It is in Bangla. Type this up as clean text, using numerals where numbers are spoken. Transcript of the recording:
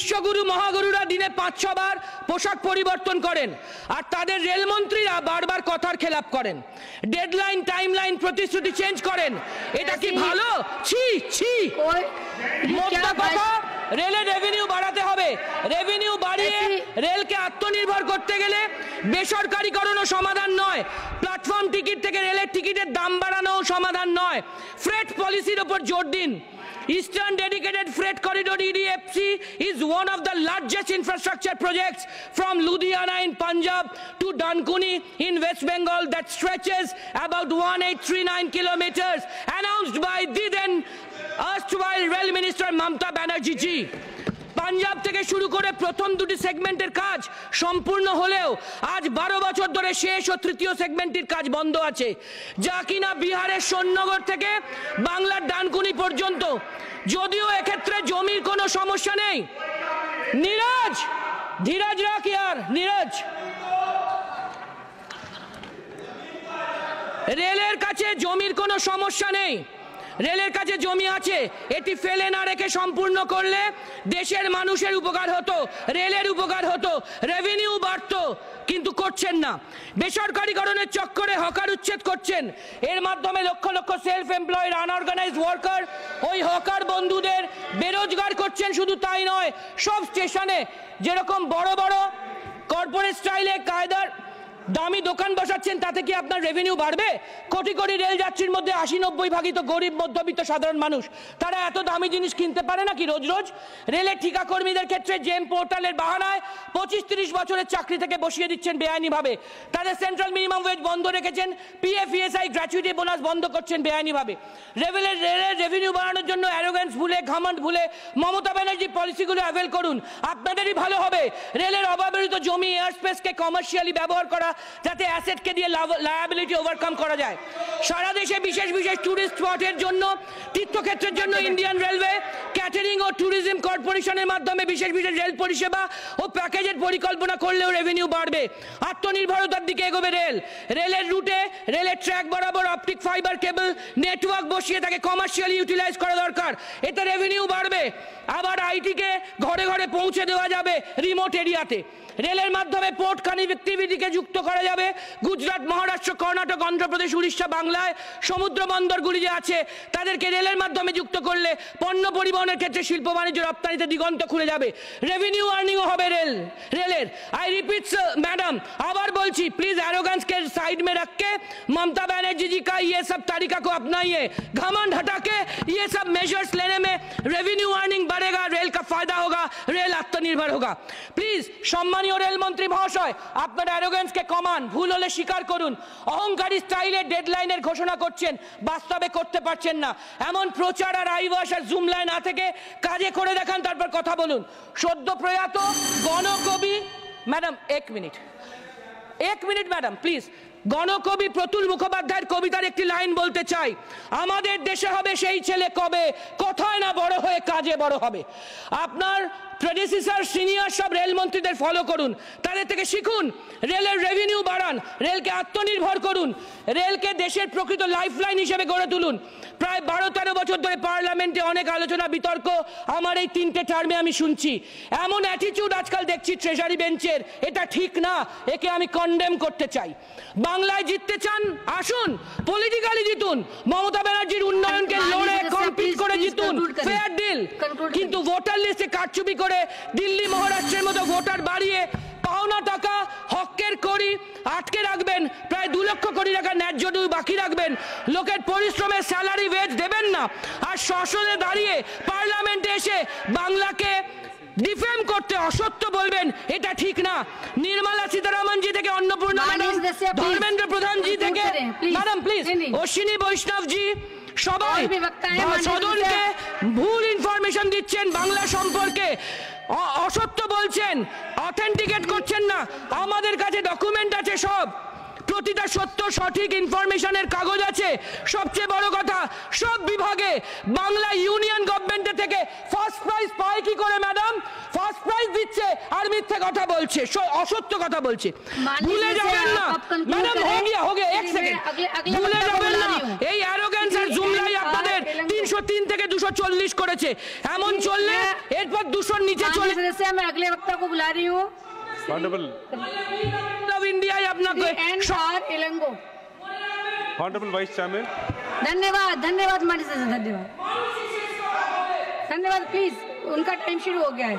বিশ্বগুরু মহাগুরুরা দিনে 5-6 বার পোশাক পরিবর্তন করেন, আর তাদের রেলমন্ত্রীরা বারবার কথার খেলাপ করেন, ডেডলাইন টাইমলাইন প্রতিশ্রুতি চেঞ্জ করেন। এটা কি ভালো? ছি ছি। মোদ্দা কথা, রেলের রেভিনিউ বাড়াতে হবে। রেভিনিউ বাড়িয়ে রেলকে আত্মনির্ভর করতে গেলে বেসরকারীকরণও সমাধান নয়, প্ল্যাটফর্ম টিকিট থেকে রেলের টিকিটের দাম বাড়ানোও সমাধান নয়। ফ্রেট পলিসির ওপর জোর দিন। Eastern Dedicated Freight Corridor EDFC is one of the largest infrastructure projects from Ludhiana in Punjab to Dankuni in West Bengal that stretches about 1839 kilometers, announced by the then erstwhile Rail Minister Mamata Banerjee ji. Punjab থেকে শুরু করে প্রথম দুটি সেগমেন্টের কাজ সম্পূর্ণ হলেও আজ 12 বছর ধরে শেষ ও তৃতীয় সেগমেন্টের কাজ বন্ধ আছে, যা কিনা বিহারের সোননগর থেকে বাংলার ডানকুনি পর্যন্ত। যদিও এক্ষেত্রে জমির কোনো সমস্যা নেই। নীরজ, ধীরজ রাখ ইয়ার, নীরজ। রেলের কাছে জমির কোনো সমস্যা নেই, রেলের কাছে জমি আছে। এটি ফেলে না রেখে সম্পূর্ণ করলে দেশের মানুষের উপকার হতো, রেলের উপকার হতো, রেভিনিউ বাড়তো, কিন্তু করছেন না। বেসরকারীকরণের চক্করে হকার উচ্ছেদ করছেন। এর মাধ্যমে lakh lakh self employed unorganised worker ওই হকার বন্ধুদের বেরোজগার করছেন। শুধু তাই নয়, সব স্টেশনে যেরকম বড় বড় কর্পোরেট স্টাইলে কায়দার দামি দোকান বসাচ্ছেন, তাতে কি আপনার রেভিনিউ বাড়বে? কোটি কোটি রেল যাত্রীর মধ্যে 80-90 ভাগই তো গরিব মধ্যবিত্ত সাধারণ মানুষ। তারা এত দামি জিনিস কিনতে পারে নাকি রোজ রোজ? রেলের ঠিকা কর্মীদের ক্ষেত্রে জেম পোর্টালের বাহানায় 25-30 বছরের চাকরি থেকে বসিয়ে দিচ্ছেন বেআইনিভাবে। তাদের সেন্ট্রাল মিনিমাম ওয়েজ বন্ধ রেখেছেন, পিএফ ইএসআই গ্র্যাচুইটি বোনাস বন্ধ করছেন বেআইনিভাবে। রেলের রেভিনিউ বাড়ানোর জন্য অ্যারোগ্যান্স ভুলে, ঘামন্ড ভুলে মমতা ব্যানার্জি পলিসিগুলো অ্যাভেল করুন, আপনাদেরই ভালো হবে। রেলের অব্যবহৃত জমি, এয়ার স্পেসকে কমার্শিয়ালি ব্যবহার করা, যাতে অ্যাসেটকে দিয়ে লায়াবিলিটি ওভারকাম করা যায়। সারা দেশে বিশেষ বিশেষ টুরিস্ট স্পটের জন্য, তীর্থক্ষেত্রের জন্য ইন্ডিয়ান রেলওয়ে ক্যাটারিং ও ট্যুরিজম কর্পোরেশনের মাধ্যমে বিশেষ বিশেষ রেল পরিষেবা ও প্যাকেজের পরিকল্পনা করলেও রেভিনিউ বাড়বে। আত্মনির্ভরতার দিকে এগোবে রেল। রেলের রুটে, রেলের ট্র্যাক বরাবর অপটিক ফাইবার কেবল নেটওয়ার্ক বসিয়ে তাকে কমার্শিয়ালি ইউটিলাইজ করা দরকার, এতে রেভিনিউ বাড়বে। আবার আইটিকে ঘরে ঘরে পৌঁছে দেওয়া যাবে রিমোট এরিয়াতে। রেলের মাধ্যমে পোর্ট কানেক্টিভিটিকে যুক্ত করা যাবে। গুজরাট, মহারাষ্ট্র, কর্ণাটক, অন্ধ্রপ্রদেশ, উড়িষ্যা, বাংলায় সমুদ্র বন্দরগুলি যে আছে তাদেরকে রেলের মাধ্যমে যুক্ত করলে পণ্য পরিবহনের ক্ষেত্রে শিল্প বাণিজ্য রপ্তানিতে দিগন্ত খুলে যাবে। রেভিনিউ আর্নিংও হবে রেলের। आई रिपीट मैडम, আবার বলছি, प्लीज एरोगेंस के साइड में रख के ममता बनर्जी जी का ये सब तरीका को अपनाइए। घमंड हटा के ये सब मेजर्स लेने में रेवेन्यू अर्निंग बढ़ेगा, रेल का फायदा होगा, रेल आत्मनिर्भर होगा। प्लीज সম্মানীয় রেলমন্ত্রী মহাশয়, আপনার অ্যারোগেন্সকে কমান, ভুল হলে স্বীকার করুন। অহংকারী স্টাইলে ডেডলাইনের ঘোষণা করছেন, বাস্তবে করতে পারছেন না। এমন প্রচার আর আইওয়াস আর জুমলায় না থেকে কাজে করে দেখান, তারপর কথা বলুন। সদ্য প্রয়াত গণকবি ম্যাডাম, এক মিনিট ম্যাডাম প্লিজ। গণকবি প্রতুল মুখোপাধ্যায়ের কবিতার একটি লাইন বলতে চাই, আমাদের দেশে হবে সেই ছেলে কবে, কোথায় না বড় হয়ে কাজে বড় হবে। আপনার প্রেডিসেসর সিনিয়র সব রেলমন্ত্রীদের ফলো করুন, তাদের থেকে শিখুন, রেলের রেভিনিউ বাড়ান, রেলকে আত্মনির্ভর করুন, রেলকে দেশের প্রকৃত লাইফলাইন হিসেবে গড়ে তুলুন। প্রায় 12-13 বছর ধরে পার্লামেন্টে অনেক আলোচনা বিতর্ক আমার এই 3টে টার্মে আমি শুনছি। এমন অ্যাটিটিউড আজকাল দেখছি ট্রেজারি বেঞ্চের, এটা ঠিক না, একে আমি কন্ডেম করতে চাই। বাংলায় জিততে চান, আসুন, পলিটিক্যালি জিতুন, মমতা ব্যানার্জির উন্নয়নকে লড়ে কমপ্লিট করে জিতুন, ফেয়ার ডিল। কিন্তু ভোটার লিস্টে কারচুপি করে দিল্লি মহারাষ্ট্রের মতো ভোটার বাড়িয়ে পাওনা টাকা হকের করি আটকে রাখবেন, প্রায় 2 লক্ষ কোটি টাকা ন্যায্য ডিউ বাকি রাখবেন, লোকের পরিশ্রমের স্যালারি ওয়েজ দেবেন না, আর সংসদে দাঁড়িয়ে পার্লামেন্টে এসে বাংলাকে ডিফেম করতে অসত্য বলবেন, এটা ঠিক না। নির্মলা সীতারামন জি থেকে অন্নপূর্ণা ম্যাডাম, ধর্মেন্দ্র প্রধান জি থেকে ম্যাডাম প্লিজ, অশ্বিনী বৈষ্ণব জি, সবাই সদনকে ভুল ইনফরমেশন দিচ্ছেন বাংলা সম্পর্কে, অসত্য বলছেন, অথেন্টিকেট করছেন না। আমাদের কাছে ডকুমেন্ট আছে, সব প্রতিটা সত্য সঠিক ইনফরমেশনের কাগজ আছে। সবচেয়ে বড় কথা, সব বিভাগে বাংলা ইউনিয়ন গভর্নমেন্টের থেকে ফার্স্ট প্রাইজ পায় কি করে ম্যাডাম? ফার্স্ট প্রাইজ দিচ্ছে আর মিথ্যে কথা বলছে, অসত্য কথা বলছে। ভুলে যাবেন না ম্যাডাম, এক সেকেন্ড, ভুলে যাবেন না এই অ্যারোগেন্স আর জুমলাই আপনাদের 300 203 থেকে 240 করেছে। এমন চললে এরপর 200 নিচে চলে। सदस्य मैं अगले वक्ता को बुला रही हूँ। इंडिया আপনাকে एलंगो। Honorable Vice Chairman. धन्यवाद धन्यवाद माननीय सदस्य, धन्यवाद धन्यवाद। प्लीज उनका टाइम शुरू हो गया है।